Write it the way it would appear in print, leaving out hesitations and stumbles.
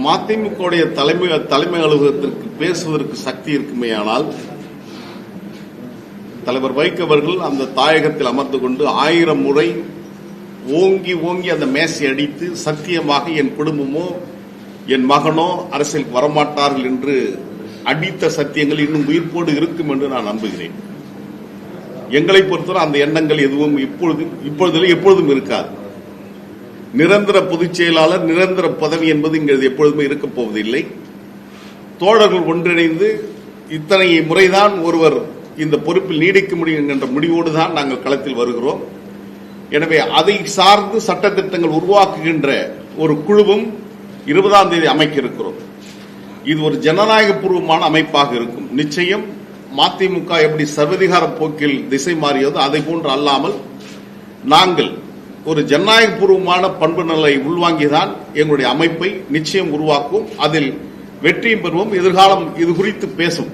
மதிமுக தலைமை அலுவலகத்திற்கு பேசுவதற்கு சக்தி இருக்குமேயானால் தலைவர் வைகோ அவர்கள் அந்த தாயகத்தில் அமர்ந்து கொண்டு 1000 முறை ஓங்கி ஓங்கி அந்த மேசை அடித்து சத்தியமாக என் குடும்பமோ என் மகனோ அரசியலுக்கு வரமாட்டார்கள் என்று அடித்த சத்தியங்கள் இன்னும் உயிர்ப்போடு இருக்கும் என்று நான் நம்புகிறேன். எங்களை பொறுத்தவரை அந்த எண்ணங்கள் எதுவும் எப்பொழுதும் இருக்காது. நிரந்தர பொதுச் செயலாளர் நிரந்தர பதவி என்பது இங்கு எப்பொழுதுமே இருக்கப் போவதில்லை. தோழர்கள் ஒன்றிணைந்து இத்தனை முறைதான் ஒருவர் இந்த பொறுப்பில் நீடிக்க முடியும் என்ற முடிவோடு தான் நாங்கள் களத்தில் வருகிறோம். எனவே அதை சார்ந்து சட்டத்திட்டங்கள் உருவாக்குகின்ற ஒரு குழுவும் 20ஆம் தேதி அமைக்க இருக்கிறோம். இது ஒரு ஜனநாயக பூர்வமான அமைப்பாக இருக்கும். நிச்சயம் மதிமுக எப்படி சர்வதிகார போக்கில் திசை மாறியதோ அதை போன்று அல்லாமல் நாங்கள் ஒரு ஜனநாயக பூர்வமான பண்பு நிலை உள்வாங்கிதான் எங்களுடைய அமைப்பை நிச்சயம் உருவாக்கும். அதில் வெற்றியும் பெறுவோம். எதிர்காலம் இது குறித்து பேசும்.